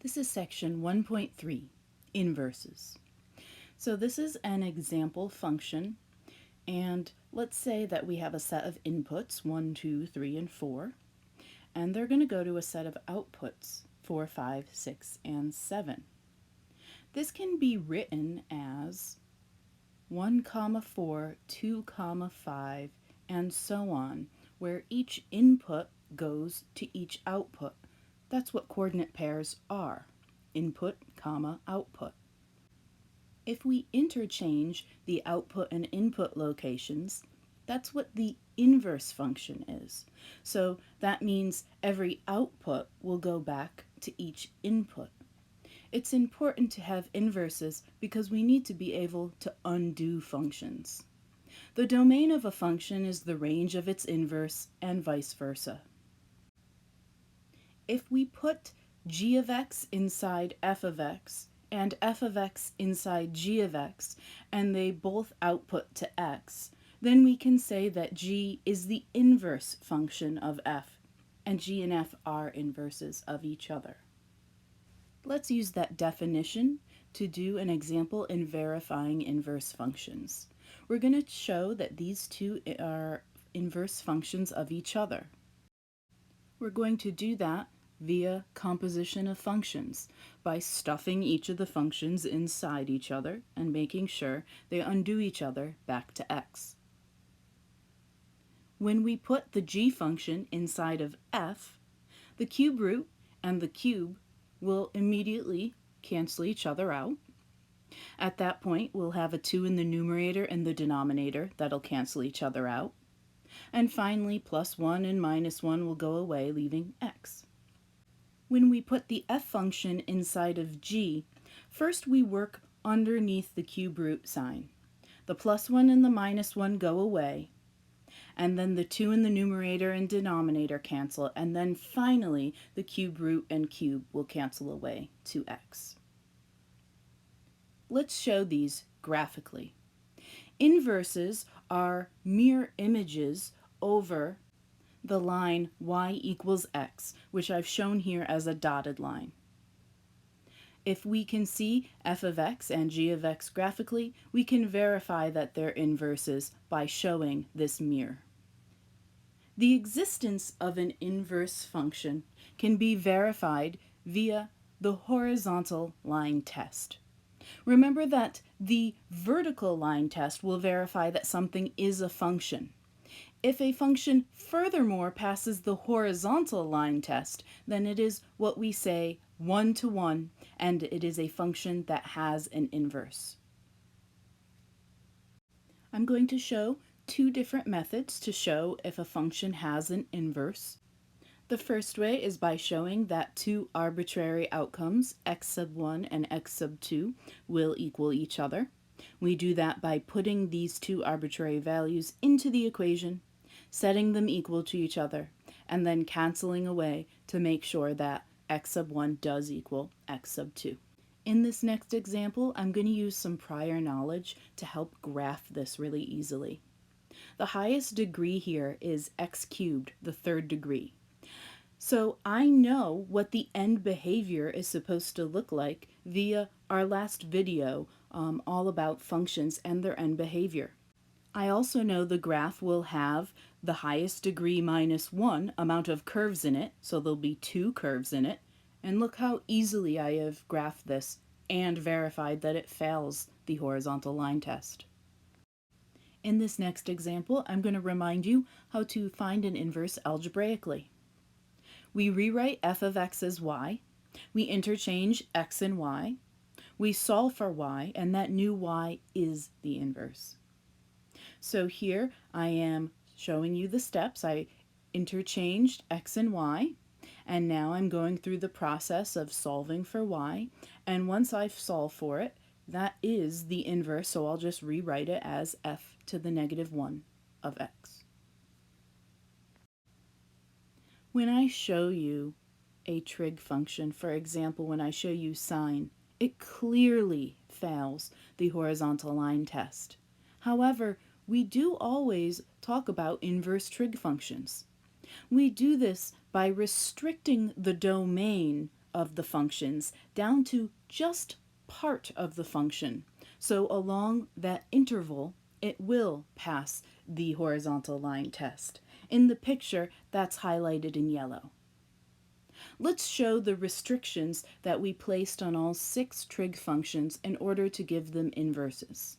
This is section 1.3, inverses. So this is an example function, and let's say that we have a set of inputs, 1, 2, 3, and 4, and they're going to go to a set of outputs, 4, 5, 6, and 7. This can be written as 1, 4, 2, 5, and so on, where each input goes to each output. That's what coordinate pairs are, input, output. If we interchange the output and input locations, that's what the inverse function is. So that means every output will go back to each input. It's important to have inverses because we need to be able to undo functions. The domain of a function is the range of its inverse and vice versa. If we put g of x inside f of x and f of x inside g of x, and they both output to x, then we can say that g is the inverse function of f, and g and f are inverses of each other. Let's use that definition to do an example in verifying inverse functions. We're going to show that these two are inverse functions of each other. We're going to do that via composition of functions by stuffing each of the functions inside each other and making sure they undo each other back to x. When we put the g function inside of f, the cube root and the cube will immediately cancel each other out. At that point, we'll have a 2 in the numerator and the denominator that'll cancel each other out. And finally, plus 1 and minus 1 will go away, leaving x. When we put the f function inside of g, first we work underneath the cube root sign. The plus 1 and the minus 1 go away, and then the 2 in the numerator and denominator cancel, and then finally the cube root and cube will cancel away to x. Let's show these graphically. Inverses are mirror images over the line y equals x, which I've shown here as a dotted line. If we can see f of x and g of x graphically, we can verify that they're inverses by showing this mirror. The existence of an inverse function can be verified via the horizontal line test. Remember that the vertical line test will verify that something is a function. If a function furthermore passes the horizontal line test, then it is what we say one-to-one, and it is a function that has an inverse. I'm going to show two different methods to show if a function has an inverse. The first way is by showing that two arbitrary outcomes, x sub 1 and x sub 2, will equal each other. We do that by putting these two arbitrary values into the equation, setting them equal to each other, and then canceling away to make sure that x sub 1 does equal x sub 2. In this next example, I'm going to use some prior knowledge to help graph this really easily. The highest degree here is x cubed, the third degree. So I know what the end behavior is supposed to look like via our last video all about functions and their end behavior. I also know the graph will have the highest degree minus 1 amount of curves in it, so there'll be 2 curves in it. And look how easily I have graphed this and verified that it fails the horizontal line test. In this next example, I'm going to remind you how to find an inverse algebraically. We rewrite f of x as y, we interchange x and y, we solve for y, and that new y is the inverse. So here I am showing you the steps. I interchanged x and y, and now I'm going through the process of solving for y, and once I've solved for it, that is the inverse, so I'll just rewrite it as f to the negative 1 of x. When I show you a trig function, for example, when I show you sine, it clearly fails the horizontal line test. However, we do always talk about inverse trig functions. We do this by restricting the domain of the functions down to just part of the function. So along that interval, it will pass the horizontal line test. In the picture, that's highlighted in yellow. Let's show the restrictions that we placed on all 6 trig functions in order to give them inverses.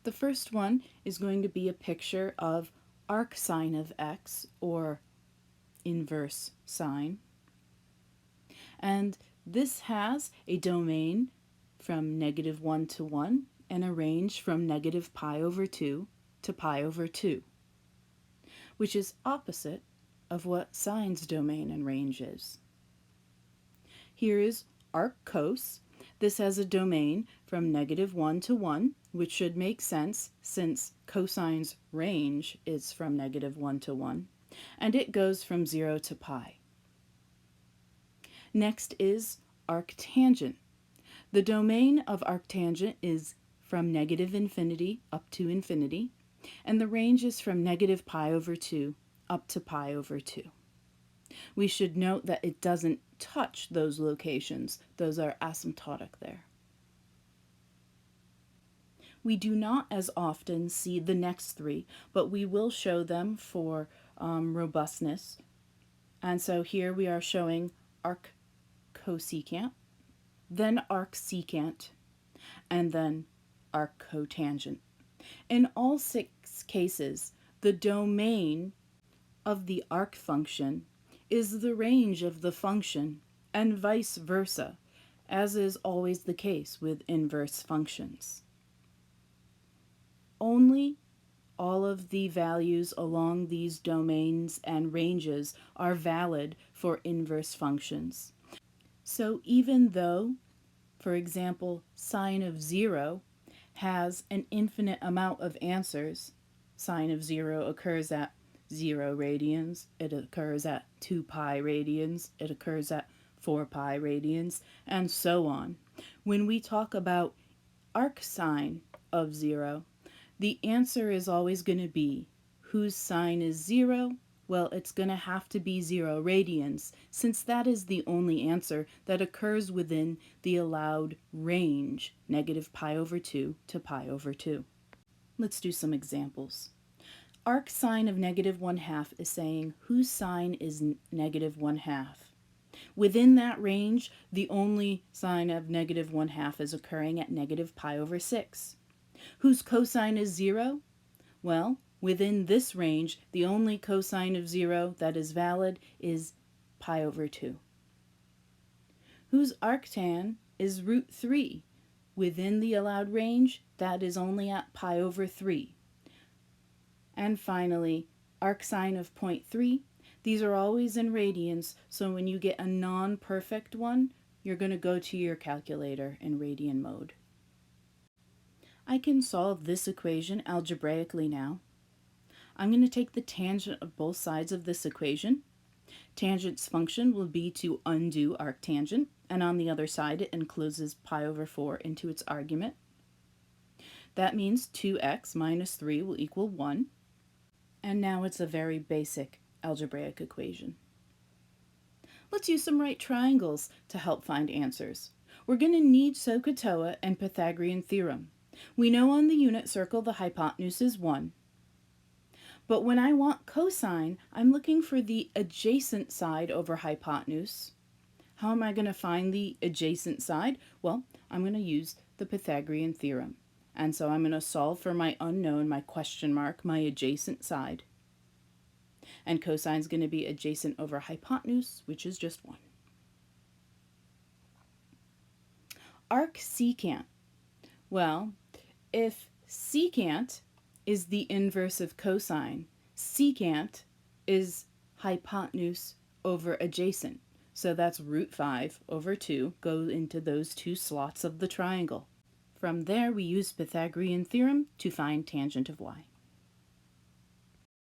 The first one is going to be a picture of arcsine of x, or inverse sine. And this has a domain from -1 to 1 and a range from -π/2 to π/2, which is opposite of what sine's domain and range is. Here is arc cos. This has a domain from -1 to 1, which should make sense since cosine's range is from -1 to 1, and it goes from 0 to pi. Next is arctangent. The domain of arctangent is from -infinity up to infinity, and the range is from -π/2 up to π/2. We should note that it doesn't touch those locations. Those are asymptotic there. We do not as often see the next 3, but we will show them for robustness. And so here we are showing arc cosecant, then arc secant, and then arc cotangent. In all 6 cases, the domain of the arc function is the range of the function, and vice versa, as is always the case with inverse functions. Only all of the values along these domains and ranges are valid for inverse functions. So even though, for example, sine of 0 has an infinite amount of answers, sine of 0 occurs at 0 radians, it occurs at 2 pi radians, it occurs at 4 pi radians, and so on. When we talk about arcsine of 0, the answer is always going to be, whose sine is 0? Well, it's going to have to be 0 radians, since that is the only answer that occurs within the allowed range, -π/2 to π/2. Let's do some examples. Arcsine of -1/2 is saying whose sine is -1/2. Within that range, the only sine of -1/2 is occurring at -π/6. Whose cosine is 0? Well, within this range, the only cosine of 0 that is valid is π/2. Whose arctan is √3? Within the allowed range, that is only at π/3. And finally, arcsine of 0.3. These are always in radians, so when you get a non-perfect one, you're going to go to your calculator in radian mode. I can solve this equation algebraically now. I'm going to take the tangent of both sides of this equation. Tangent's function will be to undo arctangent, and on the other side it encloses π/4 into its argument. That means 2x minus 3 will equal 1. And now it's a very basic algebraic equation. Let's use some right triangles to help find answers. We're going to need SOHCAHTOA and Pythagorean theorem. We know on the unit circle the hypotenuse is 1. But when I want cosine, I'm looking for the adjacent side over hypotenuse. How am I going to find the adjacent side? Well, I'm going to use the Pythagorean theorem. And so I'm going to solve for my unknown, my question mark, my adjacent side. And cosine is going to be adjacent over hypotenuse, which is just 1. Arcsecant. Well, if secant is the inverse of cosine, secant is hypotenuse over adjacent. So that's √5/2 goes into those 2 slots of the triangle. From there, we use Pythagorean theorem to find tangent of y.